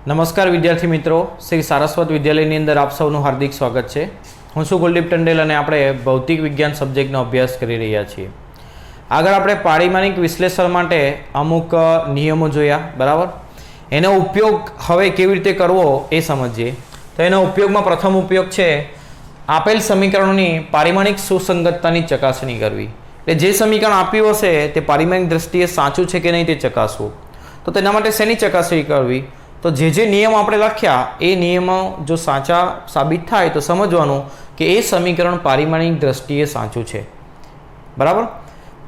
નમસ્કાર વિદ્યાર્થી મિત્રો, શ્રી સારસ્વત વિદ્યાલયની અંદર આપ સૌનું હાર્દિક સ્વાગત છે। હું છું કુલદીપ ટંડેલ અને આપણે ભૌતિક વિજ્ઞાન સબ્જેક્ટનો અભ્યાસ કરી રહ્યા છીએ। આગળ આપણે પારિમાણિક વિશ્લેષણ માટે અમુક નિયમો જોયા, બરાબર। એનો ઉપયોગ હવે કેવી રીતે કરવો એ સમજીએ। તો એનો ઉપયોગમાં પ્રથમ ઉપયોગ છે આપેલ સમીકરણોની પારિમાણિક સુસંગતતાની ચકાસણી કરવી। એટલે જે સમીકરણ આપ્યું હશે તે પારિમાણિક દ્રષ્ટિએ સાચું છે કે નહીં તે ચકાસવું। તો તેના માટે શેની ચકાસણી કરવી? તો જે નિયમો આપણે લખ્યા એ નિયમો જો સાચા સાબિત થાય તો સમજવાનું કે એ સમીકરણ પારિમાણિક દ્રષ્ટિએ સાચું છે, બરાબર।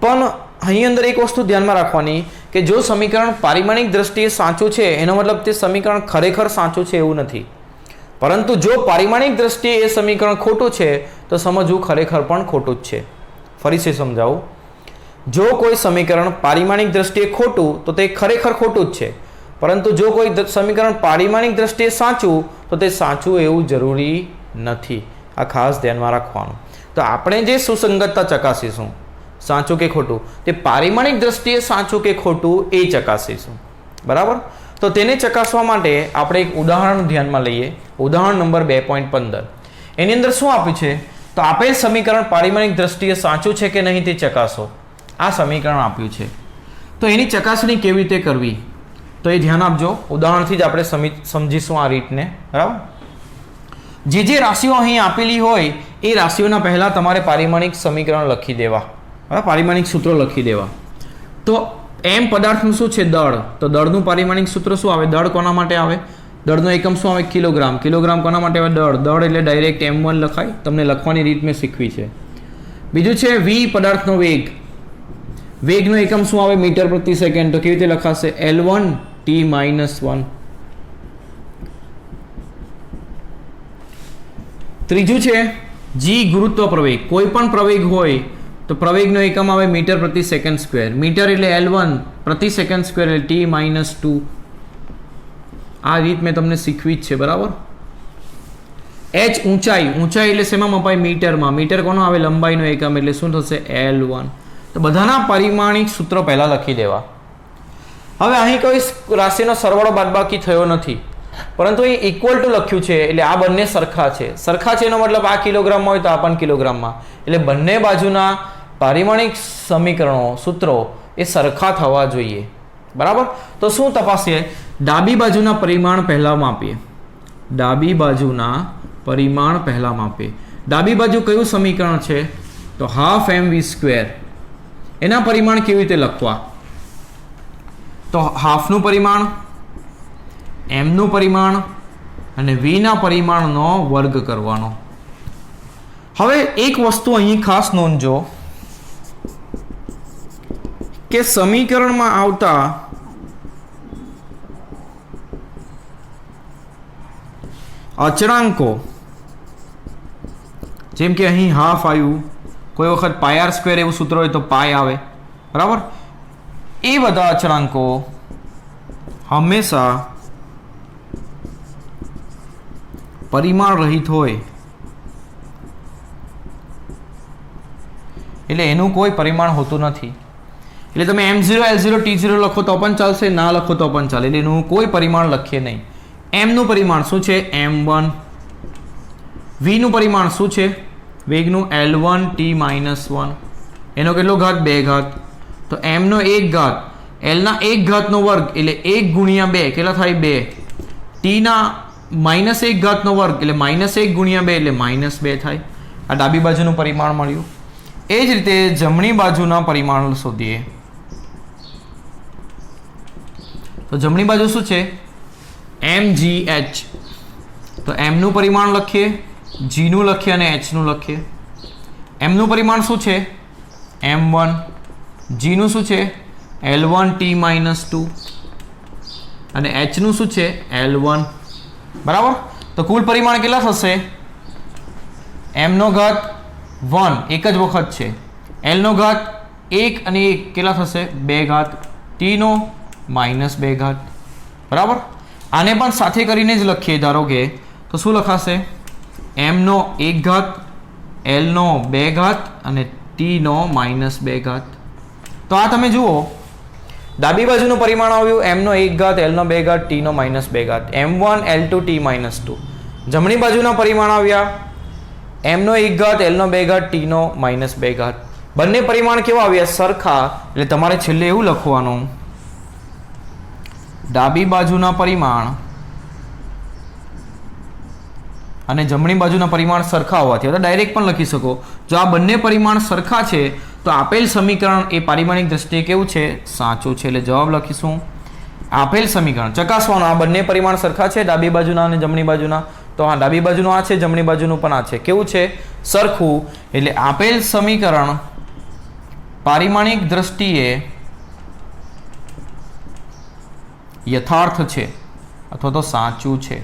પણ અહીં અંદર એક વસ્તુ ધ્યાનમાં રાખવાની કે જો સમીકરણ પારિમાણિક દ્રષ્ટિએ સાચું છે એનો મતલબ તે સમીકરણ ખરેખર સાચું છે એવું નથી, પરંતુ જો પારિમાણિક દ્રષ્ટિએ એ સમીકરણ ખોટું છે તો સમજવું ખરેખર પણ ખોટું જ છે। ફરીથી સમજાવું, જો કોઈ સમીકરણ પારિમાણિક દ્રષ્ટિએ ખોટું તો તે ખરેખર ખોટું જ છે, પરંતુ જો કોઈ સમીકરણ પારિમાણિક દ્રષ્ટિએ સાચું તો તે સાચું એવું જરૂરી નથી। આ ખાસ ધ્યાનમાં રાખવાનું। તો આપણે જે સુસંગતતા ચકાસીશું, સાચું કે ખોટું, તે પારિમાણિક દ્રષ્ટિએ સાચું કે ખોટું એ ચકાસીશું, બરાબર। તો તેને ચકાસવા માટે આપણે એક ઉદાહરણ ધ્યાનમાં લઈએ। ઉદાહરણ નંબર 2.15 એની અંદર શું આપ્યું છે? તો આપેલ સમીકરણ પારિમાણિક દ્રષ્ટિએ સાચું છે કે નહીં તે ચકાસો। આ સમીકરણ આપ્યું છે, તો એની ચકાસણી કેવી રીતે કરવી તો એ ધ્યાન આપજો। ઉદાહરણથી જ આપણે સમજીશું આ રીતને, બરાબર। જે રાશિઓ અહીં આપેલી હોય એ રાશિઓના પહેલાં તમારે પારિમાણિક સમીકરણ લખી દેવા, બરાબર, પારિમાણિક સૂત્રો લખી દેવા। તો એમ પદાર્થનું શું છે? દળ। તો દળનું પારિમાણિક સૂત્ર શું આવે? દળ કોના માટે આવે? દળનો એકમ શું આવે? કિલોગ્રામ। કિલોગ્રામ કોના માટે આવે? દળ। દળ એટલે ડાયરેક્ટ m1 લખાય, તમને લખવાની રીત મેં શીખવી છે। બીજું છે v, પદાર્થનો વેગ। વેગનો એકમ શું આવે? મીટર પ્રતિ સેકન્ડ। તો કેવી રીતે લખાશે? L1 t-1। ત્રીજું છે g, ગુરુત્વ પ્રવેગ। કોઈ પણ પ્રવેગ હોય તો પ્રવેગનો એકમ આવે મીટર પ્રતિ સેકન્ડ સ્ક્વેર। મીટર એટલે L1, પ્રતિ સેકન્ડ સ્ક્વેર એટલે t-2। આ રીત મેં તમને શીખવી જ છે, બરાબર। h, ઊંચાઈ। ઊંચાઈ એટલે શેમાં મપાય? મીટરમાં। મીટર કોનો આવે? લંબાઈનો એકમ એટલે શું થશે? L1। તો બધાના પારિમાણિક સૂત્રો પહેલા લખી દેવા। હવે અહીં કોઈ રાશિનો સરવાળો બાદબાકી થયો નથી, પરંતુ અહીં ઇક્વલ ટુ લખ્યું છે એટલે આ બંને સરખા છે। સરખા છે એનો મતલબ આ કિલોગ્રામમાં હોય તો આ પણ કિલોગ્રામમાં, એટલે બંને બાજુના પારિમાણિક સમીકરણો સૂત્રો એ સરખા થવા જોઈએ, બરાબર। તો શું તપાસીએ? ડાબી બાજુના પરિમાણ પહેલા માપીએ। ડાબી બાજુના પરિમાણ પહેલા માપીએ। ડાબી બાજુ કયું સમીકરણ છે? તો હાફ mv²। એના પરિમાણ કેવી રીતે લખવા? તો હાફનું પરિમાણ, એમનું પરિમાણ અને વીના પરિમાણનો વર્ગ કરવાનો। હવે એક વસ્તુ અહીં ખાસ નોંધજો કે સમીકરણમાં આવતા અચળાંકો, જેમ કે અહીં હાફ આવ્યું, કોઈ વખત πr² એવું સૂત્ર હોય તો પાય આવે, બરાબર। એ બધા અચળાંકો હંમેશા પરિમાણ રહિત હોય, એટલે એનું કોઈ પરિમાણ હોતું નથી। એટલે તમે m0, l0, t0 લખો તો પણ ચાલશે, ના લખો તો પણ ચાલે, એટલે એનું કોઈ પરિમાણ લખીએ નહીં। m નું પરિમાણ શું છે? m1। v નું પરિમાણ શું છે? વેગનું L1 t-1। એનો કેટલો ઘાત? 2 ઘાત। તો m નો 1 ઘાત, l ના 1 ઘાતનો વર્ગ એટલે 1 ગુણ્યા 2 કેટલા થાય? 2। t ના -1 ઘાતનો વર્ગ એટલે -1 ગુણ્યા 2 એટલે -2 થાય। આ ડાબી બાજુનું પરિમાણ મળ્યું। એ જ રીતે જમણી બાજુના પરિમાણ શોધીએ। તો જમણી બાજુ શું છે? mgh। તો m નું પરિમાણ લખીએ, g નું લખીએ અને h નું લખીએ। m નું પરિમાણ શું છે? m1। g નું શું છે? L1 t-2 અને h નું શું છે? L1, બરાબર। તો કુલ પરિમાણ કેટલા થશે? m નો ઘાત 1 એક જ વખત છે, l નો ઘાત 1 અને 1 કેટલા થશે? 2 ઘાત, t નો -2 ઘાત, બરાબર। આને પણ સાથે કરીને જ લખીએ। ધારો કે તો શું લખાશે? m નો 1 ઘાત, l નો 2 ઘાત અને t નો -2 ઘાત। તો આ તમે જુઓ ડાબી બાજુનું પરિમાણ આવ્યું m નો 1 ઘાત l નો 2 ઘાત t નો -2 ઘાત m1 l2 t -2. જમણી બાજુના પરિમાણ આવ્યા m નો 1 ઘાત l નો 2 ઘાત t નો -2 ઘાત. બંને પરિમાણ કેવા આવ્યા? સરખા. એટલે તમારે છેલ્લે એવું લખવાનું ડાબી બાજુના પરિમાણ અને જમણી બાજુના પરિમાણ સરખા હોવાથી અથવા ડાયરેક્ટ પણ લખી શકો. જો આ બંને પરિમાણ સરખા છે તો આપેલ સમીકરણ એ પારિમાણિક દ્રષ્ટિએ કેવું છે? સાચું છે. એટલે જવાબ લખીશું આપેલ સમીકરણ. ચકાસવાનું આ બંને પરિમાણ સરખા છે ડાબી બાજુના અને જમણી બાજુના. તો હા, ડાબી બાજુનું આ છે, જમણી બાજુનું પણ આ છે. કેવું છે? સરખું. એટલે આપેલ સમીકરણ પારિમાણિક દ્રષ્ટિએ યથાર્થ છે અથવા તો સાચું છે.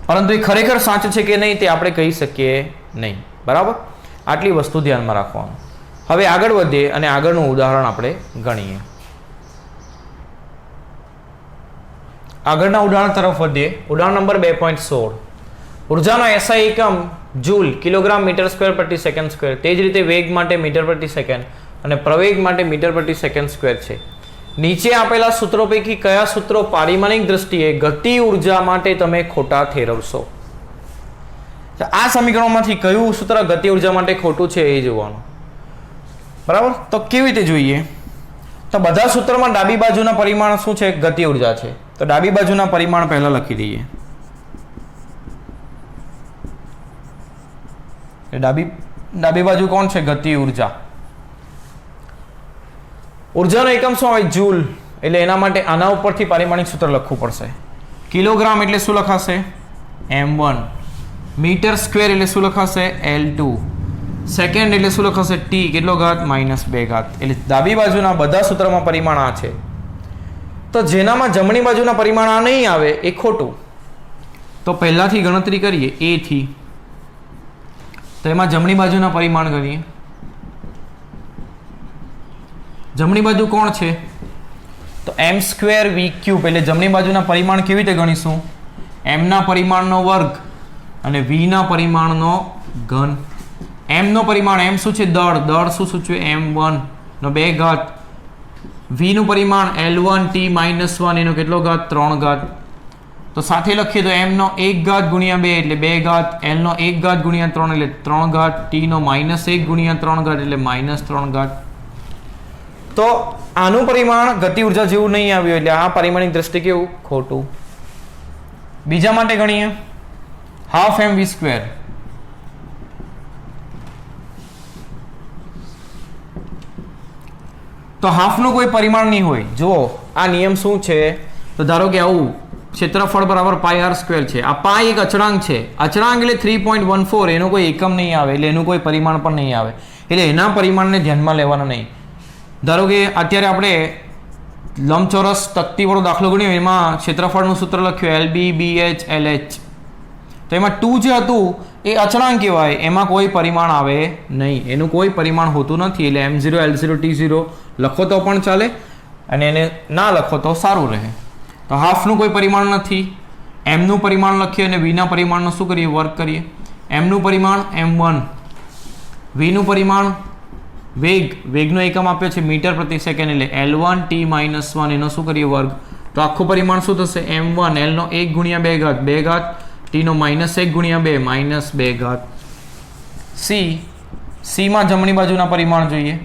પરંતુ એ ખરેખર સાચું છે કે નહીં તે આપણે કહી શકીએ નહીં. બરાબર? આટલી વસ્તુ ધ્યાનમાં રાખવાનું. હવે આગળ વધીએ અને આગળનું ઉદાહરણ આપણે ગણીએ. આગળના ઉદાહરણ તરફ વધીએ. ઉદાહરણ નંબર 2.16. ઉર્જાનો SI એકમ જૂલ કિલોગ્રામ મીટર સ્ક્વેર પ્રતિ સેકન્ડ સ્ક્વેર. તે જ રીતે વેગ માટે મીટર પ્રતિ સેકન્ડ અને પ્રવેગ માટે મીટર પ્રતિ સેકન્ડ સ્ક્વેર છે. નીચે આપેલા સૂત્રો પૈકી કયા સૂત્રો પારિમાણિક દ્રષ્ટિએ ગતિ ઉર્જા માટે તમે ખોટા ઠેરવશો? આ સમીકરણોમાંથી કયું સૂત્ર ગતિ ઉર્જા માટે ખોટું છે એ જોવાનું. બરાબર? તો કેવી રીતે જોઈએ? તો બધા સૂત્રોમાં ડાબી બાજુના પરિમાણ શું છે? ગતિ ઉર્જા છે. તો ડાબી બાજુના પરિમાણ પહેલા લખી દઈએ. ડાબી બાજુ કોણ છે? ગતિ ઉર્જા. ઉર્જાનો એકમ શું આવે? જૂલ. એટલે એના માટે આના ઉપરથી પારિમાણિક સૂત્ર લખવું પડશે. કિલોગ્રામ એટલે શું લખાશે? m1. મીટર સ્ક્વેર એટલે શું લખાશે? l2. સેકન્ડ એટલે શું લખાશે? t. કેટલો ઘાત? -2 ઘાત. એટલે ડાબી બાજુના બધા સૂત્રમાં પરિમાણ આ છે. તો જેનામાં જમણી બાજુના પરિમાણ આ નહીં આવે એ ખોટું. તો પહેલાથી ગણતરી કરીએ a થી. તો એમાં જમણી બાજુના પરિમાણ ગણીએ. જમણી બાજુ કોણ છે? તો m² v³. એટલે જમણી બાજુના પરિમાણ કેવી રીતે ગણીશું? m ના પરિમાણનો વર્ગ અને v ના પરિમાણનો ઘન. m નો પરિમાણ m શું છે? દળ. દળ શું સૂચવે? m1 નો 2 ઘાત. v નું પરિમાણ l1 t -1 એનો કેટલો ઘાત? 3 ઘાત. તો સાથે લખીએ તો m નો 1 ઘાત ગુણ્યા 2 એટલે 2 ઘાત, l નો 1 ઘાત ગુણ્યા 3 એટલે 3 ઘાત, t નો -1 ગુણ્યા 3 ઘાત એટલે -3 ઘાત. તો આનું પરિમાણ ગતિ ઉર્જા જેવું નહીં આવ્યું એટલે આ પારિમાણિક દ્રષ્ટિએ કેવું? ખોટું. બીજા માટે ગણીએ. ½ mv². તો હાફનું કોઈ પરિમાણ નહીં હોય. જુઓ આ નિયમ શું છે? તો ધારો કે આવું ક્ષેત્રફળ બરાબર πr² છે. આ પાઈ એક અચળાંક છે. અચળાંક એટલે 3.14. એનો કોઈ એકમ નહીં આવે એટલે એનું કોઈ પરિમાણ પણ નહીં આવે. એટલે એના પરિમાણને ધ્યાનમાં લેવાના નહીં. ધારો કે અત્યારે આપણે લંબચોરસ તકતીવાળો દાખલો ગણ્યો એમાં ક્ષેત્રફળનું સૂત્ર લખ્યું LB BH LH. તો એમાં 2 જે હતું એ અચળાંક કહેવાય. એમાં કોઈ પરિમાણ આવે નહીં. એનું કોઈ પરિમાણ હોતું નથી. એટલે m0 l0 t0 લખો તો પણ ચાલે અને એને ના લખો તો સારું રહે. તો હાફનું કોઈ પરિમાણ નથી. એમનું પરિમાણ લખીએ અને વીના પરિમાણનો શું કરીએ? વર્ગ કરીએ. એમનું પરિમાણ m1, વીનું પરિમાણ વેગ. વેગનો એકમ આપ્યો છે મીટર પ્રતિ સેકન્ડ એટલે l1 t -1 એનો શું કરીએ? વર્ગ. તો આખું પરિમાણ શું થશે? m1 l નો 1 ગુણ્યા 2 ઘાત 2 ઘાત, t નો -1 ગુણ્યા 2 -2 ઘાત. c માં જમણી બાજુના પરિમાણ જોઈએ.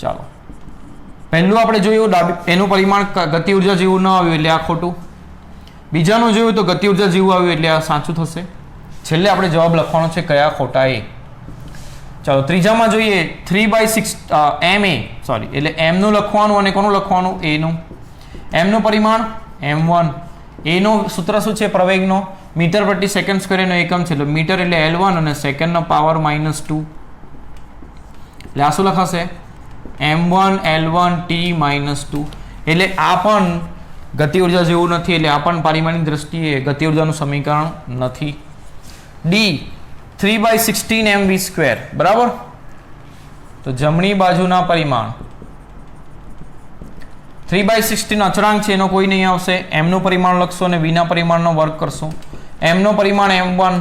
ચાલો પહેલું આપણે જોયું એનું પરિમાણ ગતિ ઉર્જા જેવું ન આવ્યું એટલે આ ખોટું. બીજાનું જોયું તો ગતિ ઉર્જા જેવું આવ્યું એટલે આ સાચું થશે. છેલ્લે આપણે જવાબ લખવાનો છે કયા ખોટા એ. ચાલો ત્રીજામાં જોઈએ 3/6 ma સોરી એટલે m નું લખવાનું અને કોનું લખવાનું? a નું. m નું પરિમાણ m1. a નું સૂત્ર શું છે? પ્રવેગનો. મીટર પ્રતિ સેકન્ડ સ્ક્વેર એનો એકમ છે એટલે મીટર એટલે l1 અને સેકન્ડનો પાવર -2. એટલે આ શું લખાશે? m1 l1 t -2. એટલે આ પણ ગતિ ઉર્જા જેવું નથી. એટલે આ પણ પારિમાણિક દ્રષ્ટિએ ગતિ ઉર્જાનું સમીકરણ નથી. d 3/16 mv². બરાબર? તો જમણી બાજુના પરિમાણ 3/16 અચળાંક છે એનો કોઈ નહીં આવશે. m નું પરિમાણ લખશો અને v ના પરિમાણનો વર્ગ કરશો. m નું પરિમાણ m1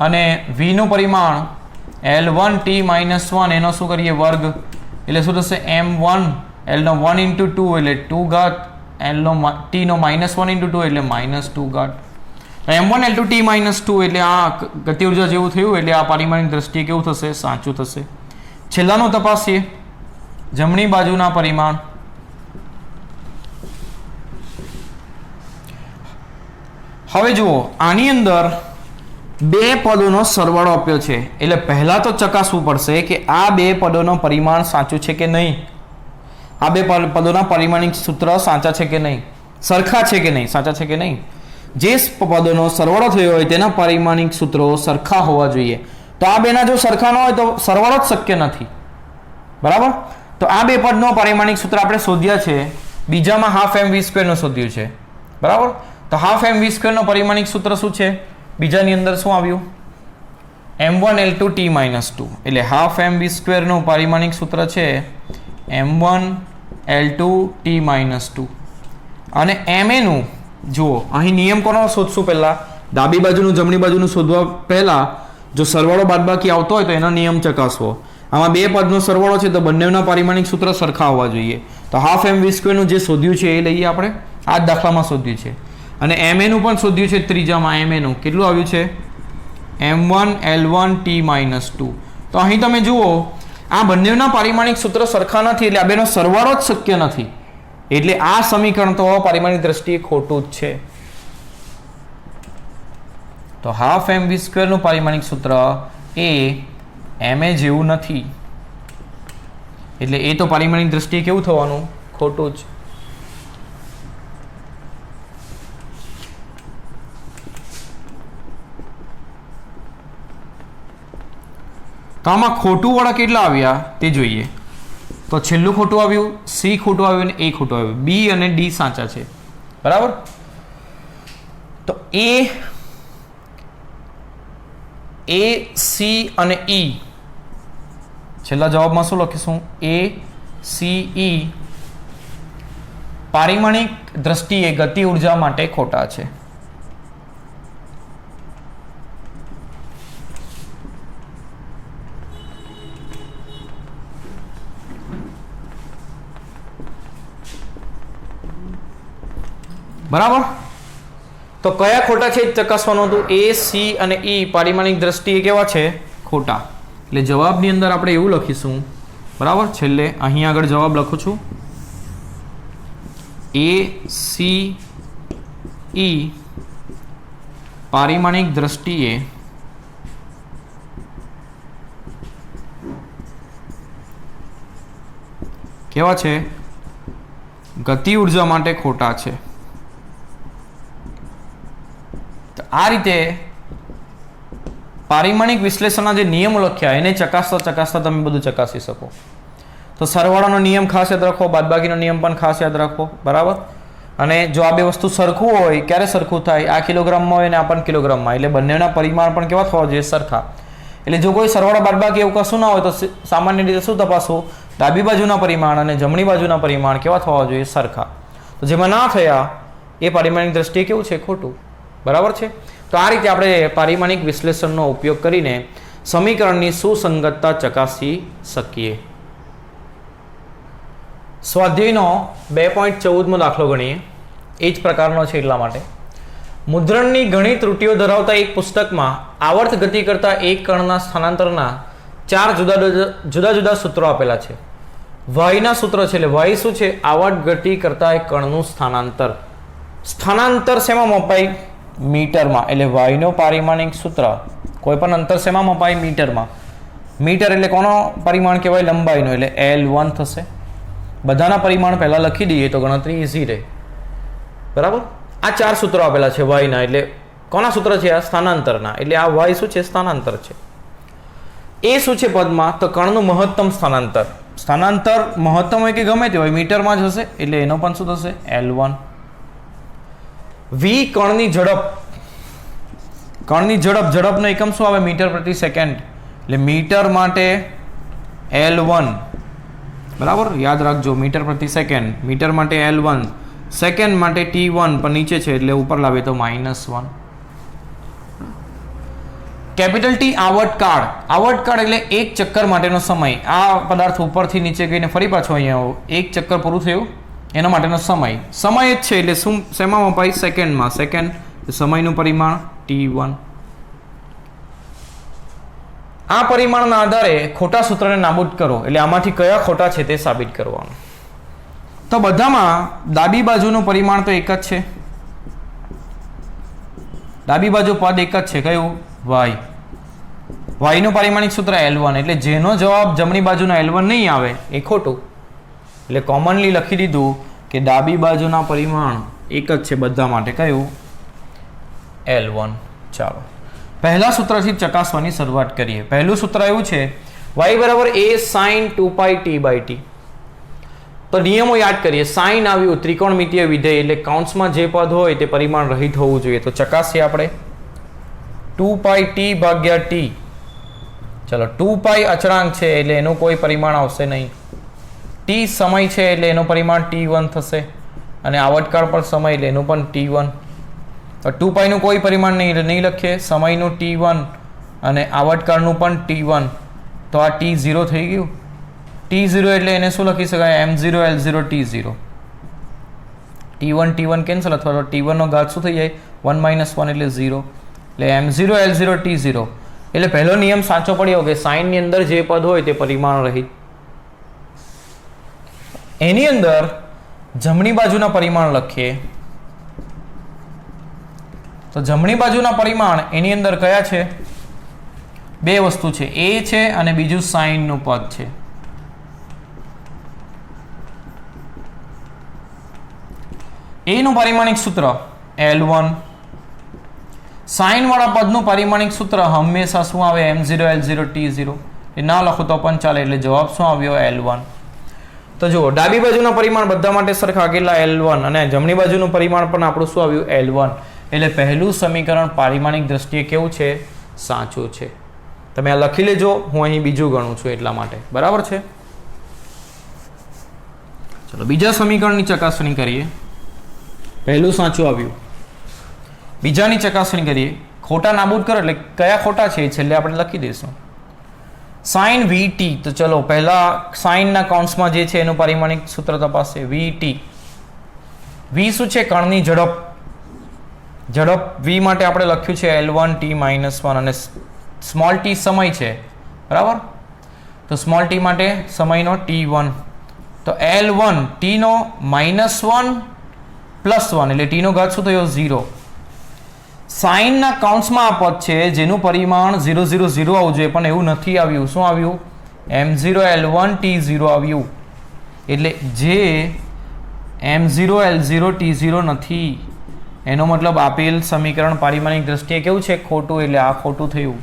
અને v નું પરિમાણ l1 t -1 એનો શું કરીએ? વર્ગ. એટલે શું થશે? m1 એલનો 1 ઇન્ટુ 2 એટલે 2 ઘાત, એલનો ટીનો -1 ઇન્ટુ 2 એટલે -2 ઘાત. m1 L2 t -2 એટલે આ ગતિ ઉર્જા જેવું થયું એટલે આ પરિમાણની દ્રષ્ટિએ કેવું થશે? સાચું થશે. છેલ્લાનું તપાસીએ. જમણી બાજુના પરિમાણ. હવે જુઓ, આની અંદર બે પદોનો સરવાળો આપ્યો છે એટલે પહેલા તો ચકાસવું પડશે કે આ બે પદોનો પરિમાણ સાચું છે કે નહીં. આ બે પદોના પરિમાણિક સૂત્ર સાચા છે કે નહીં, સરખા છે કે નહીં, સાચા છે કે નહીં. જે પદોનો સરવાળો થયો હોય તેના પરિમાણિક સૂત્રો સરખા હોવા જોઈએ. તો આ બેના જો સરખા ન હોય તો સરવાળો જ શક્ય નથી. બરાબર. તો આ બે પદનો પરિમાણિક સૂત્ર આપણે શોધ્યા છે. બીજામાં હાફ mv² નું શોધ્યું છે. બરાબર. તો હાફ mv² નો પરિમાણિક સૂત્ર શું છે? બીજાની અંદર શું આવ્યું? m1 L2 t -2 એટલે હાફ mv² નું પરિમાણિક સૂત્ર છે m1 L2 t -2 અને ma નું જુઓ, અહીં નિયમ કોનો શોધશું? પહેલા ડાબી બાજુનું જમણી બાજુનું શોધવા પહેલા જો સરવાળો બાદબાકી આવતો હોય તો એનો નિયમ ચકાસવો. આમાં બે પદનો સરવાળો છે તો બંનેના પરિમાણિક સૂત્ર સરખા હોવા જોઈએ. તો હાફ mv² નું જે શોધ્યું છે એ લઈએ આપણે. આ જ દાખલામાં શોધ્યું છે. અને ma નું પણ શોધ્યું છે. ત્રીજામાં ma નું કેટલું આવ્યું છે? m1 L1 t -2. તો અહીં તમે જુઓ, આ બંનેના પરિમાણિક સૂત્ર સરખા નથી એટલે આ બેનો સરવાળો જ શક્ય નથી. એટલે આ સમીકરણ તો પરિમાણિક દ્રષ્ટિએ ખોટું જ છે. તો હાફ mv² નું પરિમાણિક સૂત્ર એ ma જેવું નથી એટલે એ તો પરિમાણિક દ્રષ્ટિએ કેવું થવાનું? ખોટું જ. તો આમાં ખોટું વાળા કેટલા આવ્યા તે જોઈએ. તો છેલ્લું ખોટું આવ્યું, સી ખોટું આવ્યું અને એ ખોટું આવ્યું. બી અને ડી સાચા છે. બરાબર. તો એ સી અને ઈ છેલ્લા જવાબમાં શું લખીશું? એ સી ઈ પારિમાણિક દ્રષ્ટિએ ગતિ ઉર્જા માટે ખોટા છે. બરાબર. તો કયા ખોટા છે ચકાસવાનું હતું. એ સી અને ઈ પારિમાણિક દ્રષ્ટિએ કેવા છે? ખોટા. એટલે જવાબની અંદર આપણે એવું લખીશું. બરાબર. છેલ્લે અહીં આગળ જવાબ લખું છું. એ સી ઈ પારિમાણિક દ્રષ્ટિએ કેવા છે? ગતિ ઉર્જા માટે ખોટા છે. આ રીતે પારિમાણિક વિશ્લેષણના જે નિયમો લખ્યા એને ચકાસતા તમે બધું ચકાસી શકો. તો સરવાળાનો નિયમ ખાસ યાદ રાખો, બાદબાકીનો નિયમ પણ ખાસ યાદ રાખો. બરાબર. અને જો આ બે વસ્તુ સરખું હોય, ક્યારે સરખું થાય? આ કિલોગ્રામમાં હોય ને આ પણ કિલોગ્રામમાં, એટલે બંનેના પરિમાણ પણ કેવા થવા જોઈએ? સરખા. એટલે જો કોઈ સરવાળા બાદબાકી એવું કશું ના હોય તો સામાન્ય રીતે શું તપાસવું? ડાબી બાજુના પરિમાણ અને જમણી બાજુના પરિમાણ કેવા થવા જોઈએ? સરખા. તો જેમાં ના થયા એ પરિમાણિક દ્રષ્ટિએ કેવું છે? ખોટું. બરાબર છે. તો આ રીતે આપણે પારિમાણિક વિશ્લેષણનો ઉપયોગ કરીને સમીકરણની સુસંગતતા ચકાસી શકીએ. સ્વાધ્યાયનો 2.14મો દાખલો ગણીએ. એ જ પ્રકારનો છે એટલા માટે. મુદ્રણની ઘણી ત્રુટિઓ ધરાવતા એક પુસ્તકમાં આવર્ત ગતિ કરતા એક કણના સ્થાનાંતરના 4 જુદા જુદા સૂત્રો આપેલા છે. વાયના સૂત્રો છે એટલે વાય શું છે? આવર્ત ગતિ કરતા એક કણનું સ્થાનાંતર. સ્થાનાંતર શેમાં મપાય? મીટરમાં. એટલે વાયનો પારિમાણિક સૂત્ર કોઈ પણ અંતર શેમાં મપાય? મીટરમાં. મીટર એટલે કોનો પરિમાણ કહેવાય? લંબાઈનો. એટલે L1 થશે. બધાના પરિમાણ પહેલા લખી દઈએ તો ગણતરી ઈઝી રહે. બરાબર. આ 4 સૂત્રો આપેલા છે વાયના. એટલે કોના સૂત્ર છે? આ સ્થાનાંતરના. એટલે આ વાય શું છે? સ્થાનાંતર છે. એ શું છે પદમાં? તો કણનું મહત્તમ સ્થાનાંતર. સ્થાનાંતર મહત્તમ હોય કે ગમે તે હોય મીટરમાં જ હશે એટલે એનો પણ શું થશે? L1. વી કણની ઝડપ. કણની ઝડપનો એકમ શું આવે? મીટર પ્રતિ સેકન્ડ. એટલે મીટર માટે L1. બરાબર. યાદ રાખજો, મીટર પ્રતિ સેકન્ડ. મીટર માટે L1, સેકન્ડ માટે T1 પણ નીચે છે એટલે ઉપર લાવે તો -1. કેપિટલ ટી આવર્તકાળ એટલે એક ચક્કર માટેનો સમય. આ પદાર્થ ઉપરથી નીચે ગઈને ફરી પાછો અહીંયા એક ચક્કર પૂરું થયું એના માટેનો સમય જ છે. એટલે શું શેમાં વપાય? સેકન્ડમાં. સેકન્ડ સમયનું પરિમાણ t1. આ પરિમાણના આધારે ખોટા સૂત્રને નાબૂદ કરો. એટલે આમાંથી કયા ખોટા છે તે સાબિત કરવાનું. તો બધામાં ડાબી બાજુનું પરિમાણ તો એક જ છે. ડાબી બાજુ પદ એક જ છે. કયું? y નું પરિમાણિક સૂત્ર L1. એટલે જેનો જવાબ જમણી બાજુના L1 નહીં આવે એ ખોટું. એટલે કોમનલી લખી દીધું કે ડાબી બાજુના પરિમાણ એક જ છે બધા માટે. કયું? L1. ચાલો પહેલા સૂત્રથી ચકાસવાની શરૂઆત કરીએ. પહેલું સૂત્ર એવું છે y બરાબર a sin 2π t/t. તો નિયમો યાદ કરીએ. સાઇન આવ્યું ત્રિકોણમિતીય વિધેય એટલે કૌંસમાં જે પદ હોય તે પરિમાણ રહિત હોવું જોઈએ. તો ચકાસીએ આપણે 2π t/t. ચલો 2π અચળાંક છે એટલે એનું કોઈ પરિમાણ આવશે નહીં. t સમય છે એટલે એનું પરિમાણ t1 થશે અને આવર્તકાળ પર સમય એટલે એનું પણ t1. તો 2π નું કોઈ પરિમાણ નહીં લખીએ. સમયનું t1 અને આવર્તકાળનું પણ t1. તો આ t0 થઈ ગયું. t0 એટલે એને શું લખી શકાય? m0 l0 t0. t1 cancel અથવા તો t1 નો ઘાત શું થઈ જાય? 1 - 1 એટલે 0. એટલે m0 l0 t0. એટલે પહેલો નિયમ સાચો પડ્યો કે સાઇન ની અંદર જે પદ હોય તે પરિમાણ રહિત. એની અંદર જમણી બાજુના પરિમાણ લખીએ. તો જમણી બાજુના પરિમાણ એની અંદર કયા છે? બે વસ્તુ છે. a છે અને બીજું સાઇન નું પદ છે. a નું પરિમાણિક સૂત્ર L1. સાઇન વાળા પદનું પરિમાણિક સૂત્ર હંમેશા શું આવે? m0 l0 t0. એ ના લખો તો પણ ચાલે. એટલે જવાબ શું આવ્યો? L1. તો જુઓ ડાબી બાજુના પરિમાણ બધા માટે સરખા કેટલા? L1. અને જમણી બાજુનું પરિમાણ પણ આપણું શું આવ્યું? L1. એટલે પહેલું સમીકરણ પારિમાણિક દ્રષ્ટિએ કેવું છે? સાચું છે. તમે આ લખી લેજો. હું અહીં બીજું ગણું છું એટલા માટે. બરાબર છે? ચલો બીજા સમીકરણની ચકાસણી કરીએ. પહેલું સાચું આવ્યું. બીજાની ચકાસણી કરીએ. ખોટા નાબૂદ કરો એટલે કયા ખોટા છે એ છેલ્લે આપણે લખી દઈશું. Sign vt. તો ચલો પહેલા સાઇનના કૌંસમાં જે છે એનું પરિમાણિક સૂત્ર તપાસીએ. vt. v શું છે? કણની ઝડપ. v માટે આપણે લખ્યું છે L1 t - 1 અને સ્મોલ t સમય છે. બરાબર? તો સ્મોલ t માટે સમયનો t1. તો L1 t નો -1 + 1 એટલે t નો ઘાત શું થયો? 0. સાઇનના કૌંસમાં આ પદ છે જેનું પરિમાણ 0 0 0 આવવું જોઈએ પણ એવું નથી આવ્યું. શું આવ્યું? m0 l1 t0 આવ્યું. એટલે જે m0 l0 t0 નથી એનો મતલબ આપેલ સમીકરણ પારિમાણિક દ્રષ્ટિએ કેવું છે? ખોટું. એટલે આ ખોટું થયું.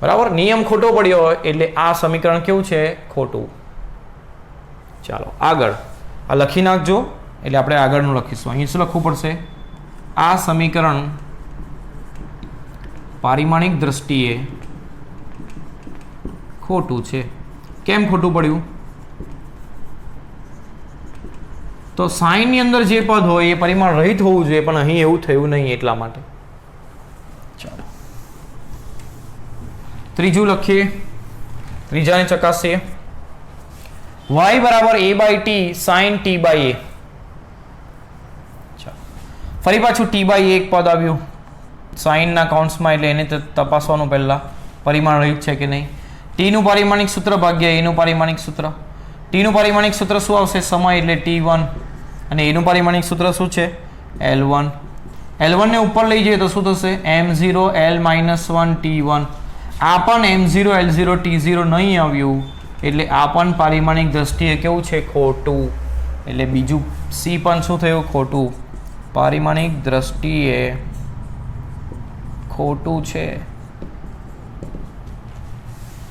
બરાબર? નિયમ ખોટો પડ્યો હોય એટલે આ સમીકરણ કેવું છે? ખોટું. ચાલો આગળ આ લખી નાખજો. એટલે આપણે આગળનું લખીશું. અહીં શું લખવું પડશે? આ સમીકરણ પારિમાણિક દ્રષ્ટિએ ખોટું છે. કેમ ખોટું પડ્યું? તો સાઇન ની અંદર જે પદ હોય એ પરિમાણ રહિત હોવું જોઈએ પણ અહીં એવું થયું નહીં એટલા માટે. ચાલો ત્રીજું લખીએ. ત્રીજાને ચકાસીએ. y બરાબર a/t sin t/a. ફરી પાછું t/a એક પદ આવ્યું સાઇનના કૌંસમાં એટલે એને તપાસવાનું પહેલા પરિમાણ રહિત છે કે નહીં. t નું પરિમાણિક સૂત્ર ભાગ્યા a નું પરિમાણિક સૂત્ર. t નું પરિમાણિક સૂત્ર શું આવશે? સમય એટલે t1 અને a નું પરિમાણિક સૂત્ર શું છે? L1. L1 ને ઉપર લઈ જઈએ તો શું થશે? m0 l - 1 t1. આ પણ m0 l0 t0 નહીં આવ્યું એટલે આ પણ પારિમાણિક દ્રષ્ટિએ કેવું છે? ખોટું. એટલે બીજું c પણ શું થયું? ખોટું. પારિમાણિક દ્રષ્ટિએ ખોટું છે.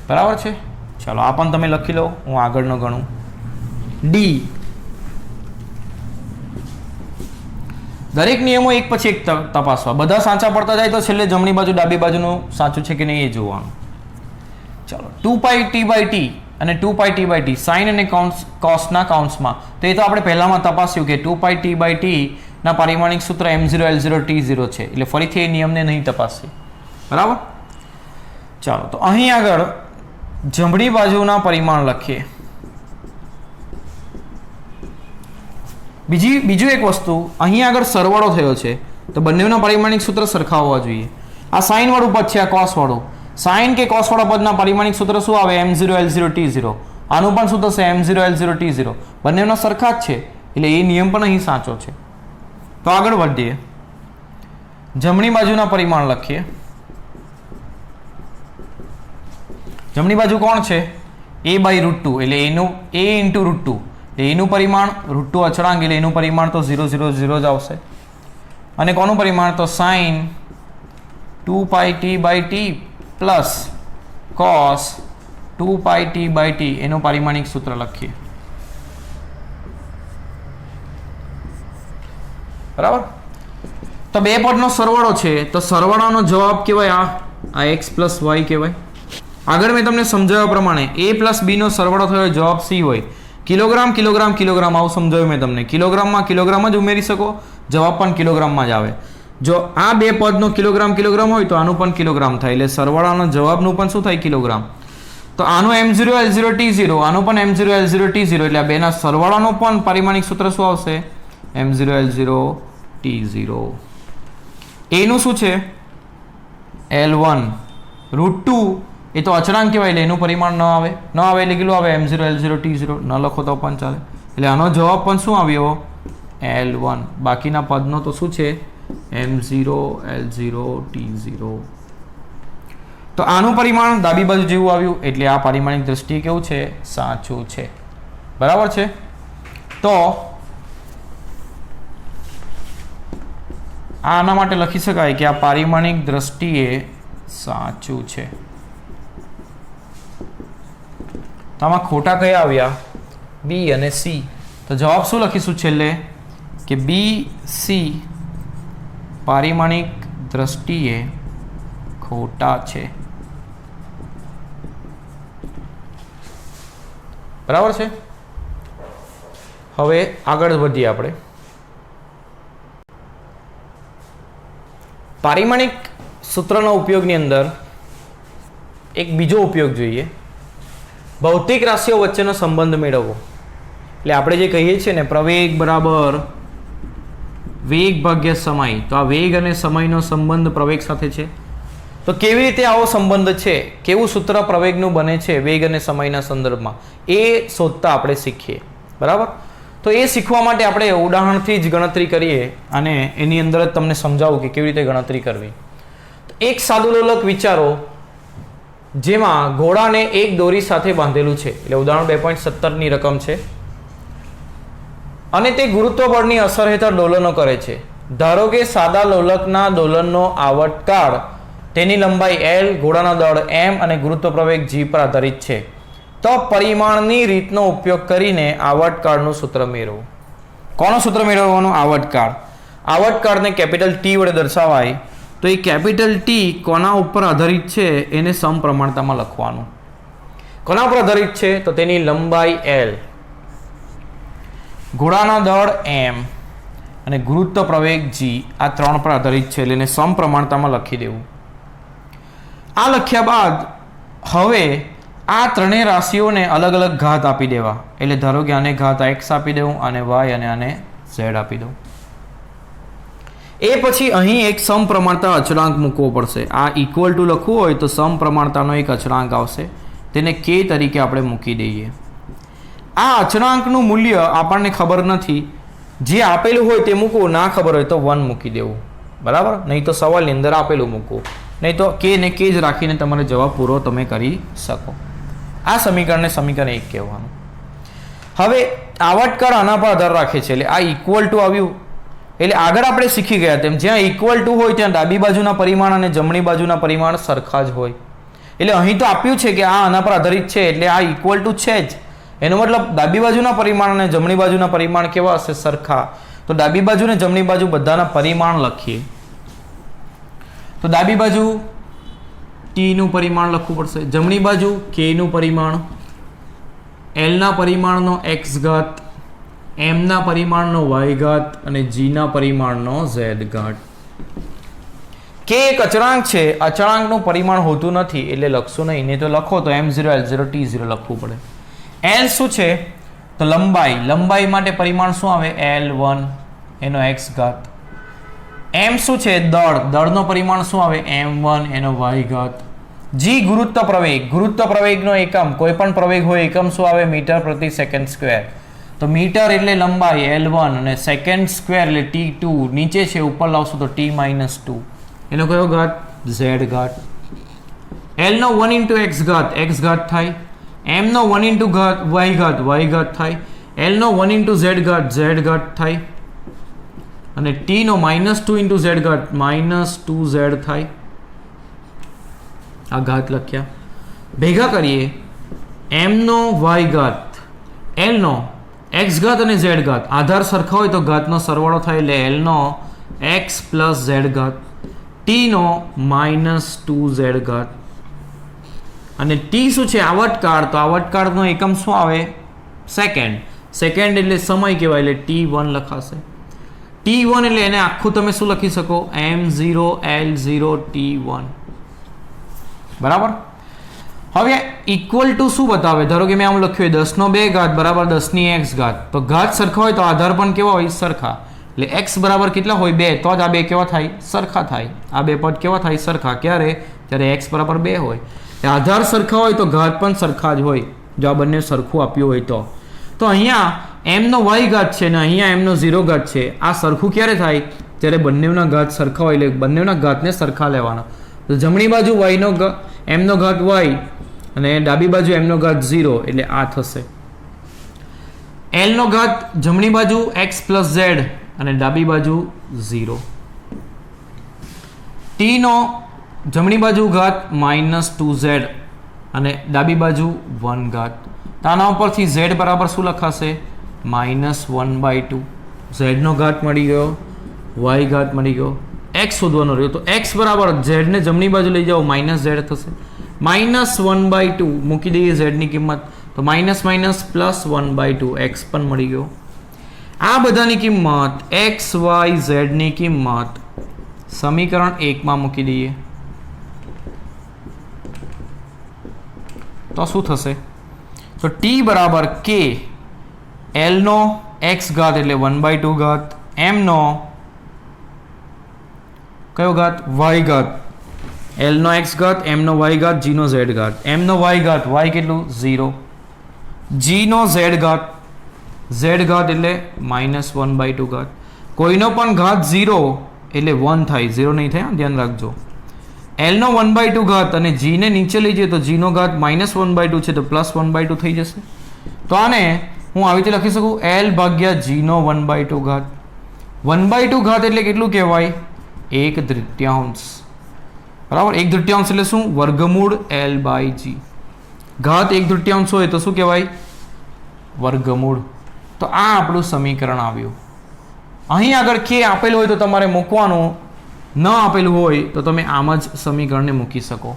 બરાબર છે? ચાલો આ પણ તમે લખી લો. હું આગળનો ગણું. d. દરેક નિયમો એક પછી એક તપાસવા. બધા સાચા પડતા જાય તો છેલ્લે જમણી બાજુ ડાબી બાજુનું સાચું છે કે નહીં એ જોવાનું. ચાલો 2π t/t અને 2π t/t સાઇન અને કોસના કૌંસમાં. તો એ તો આપણે પહેલામાં તપાસ્યું કે 2π t/t ના પરિમાણિક સૂત્ર m0 l0 t0 છે, એટલે ફરીથી એ નિયમને નહીં તપાસી. બરાબર. ચાલો તો અહીં આગળ જમણી બાજુના પરિમાણ લખીએ. બીજું એક વસ્તુ, અહીં આગળ સરવાળો થયો છે તો બંનેના પરિમાણિક સૂત્ર સરખા હોવા જોઈએ. આ સાઇન વાળું પદ છે, આ કોસ વાળું. સાઇન કે કોસ વાળા પદના પરિમાણિક સૂત્ર શું આવે? m0 l0 t0. આનું પણ શું થશે? m0 l0 t0. બંનેના સરખા જ છે, એટલે એ નિયમ પણ અહીં સાચો છે. તો આગળ વધીએ. જમણી બાજુના પરિમાણ લખીએ. જમણી બાજુ કોણ છે? a/√2, એટલે એનું a × √2, એનું પરિમાણ √2 અચળાંક, એટલે એનું પરિમાણ તો 0 0 0 જ આવશે. અને કોનું પરિમાણ? તો sin 2πt/t plus cos 2πt/t, એનું પરિમાણિક સૂત્ર લખીએ. બરાબર. તો બે પદનો સરવાળો છે, તો સરવાળાનો જવાબ કહેવાય આ x + y કહેવાય. આગળ મેં તમને સમજાવ્યા પ્રમાણે a + b નો સરવાળો થયો જવાબ c હોય. કિલોગ્રામ કિલોગ્રામ કિલોગ્રામ આવું સમજાવ્યું મેં તમને. કિલોગ્રામમાં કિલોગ્રામ જ ઉમેરી શકો, જવાબ પણ કિલોગ્રામમાં જ આવે. જો આ બે પદનો કિલોગ્રામ કિલોગ્રામ હોય તો આનું પણ કિલોગ્રામ થાય, એટલે સરવાળાનો જવાબનું પણ શું થાય? કિલોગ્રામ. તો આનું m0 l0 t0, આનું પણ m0 l0 t0, એટલે આ બેના સરવાળાનો પણ પરિમાણિક સૂત્ર શું આવશે? m0 l0 t0. એનું શું છે? l1 √2, એ તો અચળાંક કહેવાય, એટલે એનું પરિમાણ ન આવે. એટલે કેટલું આવે? m0 l0 t0. ન લખો તો પણ ચાલે. એટલે આનો જવાબ પણ શું આવ્યો? l1. બાકીના પદનો તો શું છે? m0 l0 t0. તો આનું પરિમાણ ડાબી બાજુ જેવું આવ્યું, એટલે આ પરિમાણિક દ્રષ્ટિએ કેવું છે? સાચું છે. બરાબર છે. તો આના માટે લખી શકાય કે આ પારિમાણિક દ્રષ્ટિએ સાચું છે. તો આમાં ખોટા કયા આવ્યા? બી અને સી. તો જવાબ શું લખીશું છેલ્લે? કે બી સી પારિમાણિક દ્રષ્ટિએ ખોટા છે. બરાબર છે. હવે આગળ વધીએ આપણે. પારિમાણિક સૂત્રના ઉપયોગની અંદર એક બીજો ઉપયોગ જોઈએ. ભૌતિક રાશિઓ વચ્ચેનો સંબંધ મેળવવો. એટલે આપણે જે કહીએ છીએ ને, પ્રવેગ બરાબર વેગ ભાગ્યા સમય. તો આ વેગ અને સમયનો સંબંધ પ્રવેગ સાથે છે. તો કેવી રીતે આવો સંબંધ છે, કેવું સૂત્ર પ્રવેગનું બને છે વેગ અને સમયના સંદર્ભમાં, એ શોધતા આપણે શીખીએ. બરાબર. તો એ શીખવા માટે આપણે ઉદાહરણથી જ ગણતરી કરીએ અને એની અંદર જ તમને સમજાવું કે કેવી રીતે ગણતરી કરવી. એક સાદું લોલક વિચારો જેમાં ઘોડાને એક દોરી સાથે બાંધેલું છે. એટલે ઉદાહરણ 2.17ની રકમ છે અને તે ગુરુત્વ બળની અસર હેઠળ દોલનો કરે છે. ધારો કે સાદા લોલકના દોલનનો આવર્તકાળ, તેની લંબાઈ l, ઘોડાના દળ m અને ગુરુત્વ પ્રવેગ g પર આધારિત છે. તો પરિમાણની રીતનો ઉપયોગ કરીને આવર્તકાળનું સૂત્ર મેળવો. કોનું સૂત્ર મેળવવાનું? આવર્તકાળ. આવર્તકાળને કેપિટલ T વડે દર્શાવાય. તો એ કેપિટલ T કોના ઉપર આધારિત છે એને સમપ્રમાણતામાં લખવાનું. કોના ઉપર આધારિત છે? તો તેની લંબાઈ l, ઘોડાના દળ m અને ગુરુત્વ પ્રવેગ g, આ ત્રણ પર આધારિત છે. એટલે એને સમપ્રમાણતામાં લખી દેવું. આ લખ્યા બાદ હવે આ ત્રણેય રાશિઓને અલગ અલગ ઘાત આપી દેવા. એટલે ધારો કે આને ઘાત x આપી દઉં, આને y અને આને z આપી દઉં. એ પછી અહીં એક સમપ્રમાણતા અચળાંક મૂકવો પડશે. આ ઇક્વલ ટુ લખવું હોય તો સમપ્રમાણતાનો એક અચળાંક આવશે, તેને k તરીકે આપણે મૂકી દઈએ. આ અચળાંકનું મૂલ્ય આપણને ખબર નથી, જે આપેલું હોય તે મૂકવું, ના ખબર હોય તો 1 મૂકી દેવું. બરાબર. નહીં તો સવાલની અંદર આપેલું મૂકવું, નહીં તો k ને k જ રાખીને તમારે જવાબ પૂરો તમે કરી શકો. આ સમીકરણને સમીકરણ 1 કહેવાનું. હવે આવર્તકાળ આના પર આધાર રાખે છે. એટલે આ ઇક્વલ ટુ આવ્યું, એટલે આગળ આપણે શીખી ગયા તેમ જ્યાં ઇક્વલ ટુ હોય ત્યાં ડાબી બાજુના પરિમાણ અને જમણી બાજુના પરિમાણ સરખા જ હોય. એટલે અહીં તો આપ્યું છે કે આ આના પર આધારિત છે, એટલે આ ઇક્વલ ટુ છે જ. એનો મતલબ ડાબી બાજુના પરિમાણ અને જમણી બાજુના પરિમાણ કેવા હશે? સરખા. તો ડાબી બાજુ અને જમણી બાજુ બધાના પરિમાણ લખીએ. તો ડાબી બાજુ t નું પરિમાણ લખવું પડશે, જમણી બાજુ k નું પરિમાણ, l ના પરિમાણનો x ઘાત એમના પરિમાણનો વાય ઘાત અને જીના પરિમાણનો ઝેડ ઘાત. કે એક અચળાંક છે, અચળાંકનું પરિમાણ હોતું નથી એટલે લખશું નહીં, નહીં તો લખો તો m0 l0 t0 લખવું પડે. l શું છે તો લંબાઈ, લંબાઈ માટે પરિમાણ શું આવે l1 એનો x ઘાત. m શું છે દળ, દળનો પરિમાણ શું આવે m1 એનો y ઘાત. g ગુરુત્વ પ્રવેગ, ગુરુત્વ પ્રવેગનો એકમ, કોઈ પણ પ્રવેગ હોય એકમ શું આવે મીટર પ્રતિ સેકન્ડ સ્ક્વેર. તો મીટર એટલે લંબાઈ l1 અને સેકન્ડ સ્ક્વેર એટલે t2, નીચે છે ઉપર લાવશું તો t-2 એનો કયો ઘાત z ઘાત. l નો 1 into x ઘાત થાય, m નો 1 into y ઘાત થાય, l નો 1 into z ઘાત થાય અને t નો -2 into z ઘાત -2z થાય. આ ઘાત લખ્યા. ભેગા કરીએ m નો y ઘાત, l નો x ઘાત અને z ઘાત, આધાર સરખા હોય તો ઘાતનો સરવાળો થાય એટલે l નો x plus z ઘાત, t નો -2z ઘાત અને t શું છે આવર્તકાળ, તો આવર્તકાળનો એકમ શું આવે સેકન્ડ, સેકન્ડ એટલે સમય કહેવાય એટલે t1 લખાશે. t1 એટલે એને આખું તમે શું લખી શકો m0 l0 t1 બરાબર. હવે ઇક્વલ ટુ શું બતાવે, ધારો કે મેં આમ લખ્યું 10 નો 2 ઘાત બરાબર 10 ની x ઘાત, તો ઘાત સરખા હોય તો આધાર પણ કેવા હોય સરખા, એટલે x બરાબર કેટલા હોય 2, તો જ આ બે કેવા થાય સરખા થાય. આ બે પદ કેવા થાય સરખા, ક્યારે જ્યારે x બરાબર 2 હોય. આધાર સરખા હોય તો ઘાત પણ સરખા જ હોય, જો આ બંને સરખું આપ્યું હોય તો. તો અહીંયા m નો y ઘાત છે ને અહીંયા m નો 0 ઘાત છે, આ સરખું ક્યારે થાય જ્યારે બંનેના ઘાત સરખા હોય, એટલે બંનેના ઘાતને સરખા લેવાના. તો જમણી બાજુ y નો m નો ઘાત y અને ડાબી બાજુ m નો ઘાત 0 એટલે આ થશે. l નો ઘાત જમણી બાજુ x plus z અને ડાબી બાજુ 0. t નો જમણી બાજુ ઘાત -2z અને ડાબી બાજુ 1 ઘાત. તો આના ઉપરથી z બરાબર શું લખાશે -1/2. z નો ઘાત મળી ગયો, y ઘાત મળી ગયો, x શોધવાનો રહ્યો. તો x બરાબર z ને જમણી બાજુ લઈ જાઓ -z થશે, -1/2 મૂકી દઈએ z ની કિંમત, તો --+1/2 x પણ મળી ગયો. આ બધાની કિંમત x y z ની કિંમત સમીકરણ 1 માં મૂકી દઈએ તો શું થશે, તો t બરાબર k, l નો x ઘાત એટલે 1/2 ઘાત, m નો કયો ઘાત y ઘાત, l નો x ઘાત, m નો y ઘાત, g નો z ઘાત. m નો y ઘાત y કેટલું 0, g નો z ઘાત, z ઘાત એટલે -1/2 ઘાત. કોઈનો પણ ઘાત 0 એટલે 1 થાય, 0 નહીં થાય, ધ્યાન રાખજો. l નો 1/2 ઘાત અને g ને નીચે લઈ જઈએ તો g નો ઘાત -1/2 છે તો +1/2 થઈ જશે. તો આને હું આવી રીતે લખી શકું l ભાગ્યા g નો 1/2 ઘાત. 1/2 ઘાત એટલે કેટલું કહેવાય 1/3 બરાબર. 1/3 એટલે શું વર્ગમૂળ l/g. ઘાત 1/3 હોય તો શું કહેવાય વર્ગમૂળ. તો આ આપણું સમીકરણ આવ્યું. અહીં આગળ k આપેલું હોય તો તમારે મૂકવાનું, ન આપેલું હોય તો તમે આમ જ સમીકરણને મૂકી શકો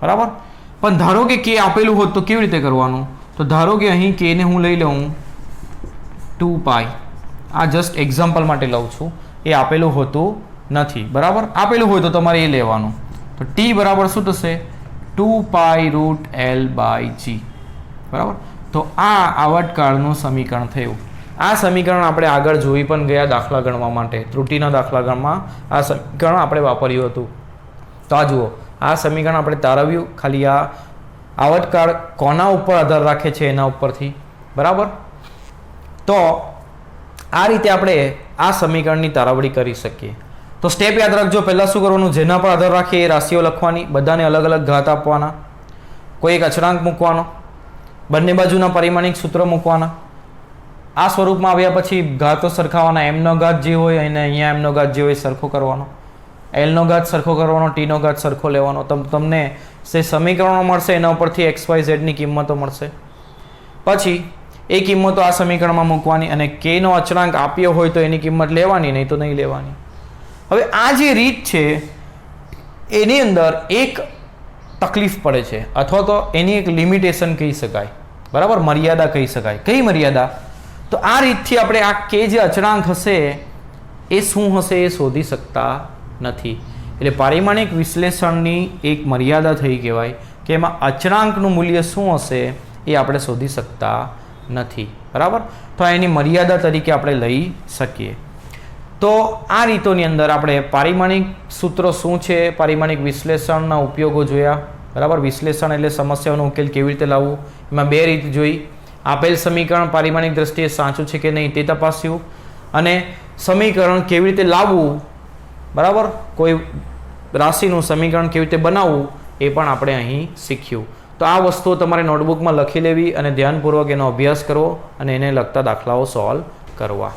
બરાબર. પણ ધારો કે k આપેલું હોત તો કેવી રીતે કરવાનું, તો ધારો કે અહીં k ને હું લઈ લઉં 2π, આ જસ્ટ એક્ઝામ્પલ માટે લઉં છું, એ આપેલું હોતું નથી બરાબર. આપેલું હોય તો તમારે એ લેવાનું. તો t બરાબર શું થશે 2π√l/g બરાબર. તો આ આવર્તકાળનું સમીકરણ થયું. આ સમીકરણ આપણે આગળ જોઈ પણ ગયા દાખલા ગણવા માટે, ત્રુટિના દાખલા ગણવા આ સમીકરણ આપણે વાપર્યું હતું. તો આ જુઓ, આ સમીકરણ આપણે તારવ્યું, ખાલી આ આવર્તકાળ કોના ઉપર આધાર રાખે છે એના ઉપરથી બરાબર. તો આ રીતે આપણે આ સમીકરણની તારવણી કરી શકીએ. તો સ્ટેપ યાદ રાખજો, પહેલાં શું કરવાનું, જેના પર આધાર રાખીએ એ રાશિઓ લખવાની, બધાને અલગ અલગ ઘાત આપવાના, કોઈ એક અચળાંક મૂકવાનો, બંને બાજુના પરિમાણિક સૂત્ર મૂકવાના. આ સ્વરૂપમાં આવ્યા પછી ઘાતો સરખાવવાના, m નો ઘાત જે હોય અને અહીંયા m નો ઘાત જે હોય સરખો કરવાનો, l નો ઘાત સરખો કરવાનો, t નો ઘાત સરખો લેવાનો. તમને જે સમીકરણો મળશે એના ઉપરથી x y z ની કિંમતો મળશે. પછી એ કિંમતો આ સમીકરણમાં મૂકવાની અને k નો અચળાંક આપ્યો હોય તો એની કિંમત લેવાની, નહીં તો નહીં લેવાની. હવે આ જે રીત છે એની અંદર એક તકલીફ પડે છે, અથવા તો એની એક લિમિટેશન કહી શકાય બરાબર, મર્યાદા કહી શકાય. કઈ મર્યાદા, તો આ રીતથી આપણે આ કે જે અચળાંક હશે એ શું હશે એ શોધી શકતા નથી. એટલે પારિમાણિક વિશ્લેષણની એક મર્યાદા થઈ કહેવાય કે એમાં અચળાંકનું મૂલ્ય શું હશે એ આપણે શોધી શકતા નથી. બરાબર, તો એની મર્યાદા તરીકે આપણે લઈ શકીએ. તો આ રીતોની અંદર આપણે પારિમાણિક સૂત્રો શું છે, પારિમાણિક વિશ્લેષણના ઉપયોગો જોયા. બરાબર, વિશ્લેષણ એટલે સમસ્યાઓનો ઉકેલ કેવી રીતે લાવવું, એમાં બે રીત જોઈ. આપેલ સમીકરણ પારિમાણિક દ્રષ્ટિએ સાચું છે કે નહીં તે તપાસ્યું, અને સમીકરણ કેવી રીતે લાવવું, બરાબર, કોઈ રાશિનું સમીકરણ કેવી રીતે બનાવવું એ પણ આપણે અહીં શીખ્યું. તો આ વસ્તુઓ તમારે નોટબુકમાં લખી લેવી અને ધ્યાનપૂર્વક એનો અભ્યાસ કરવો અને એને લગતા દાખલાઓ સોલ્વ કરવા.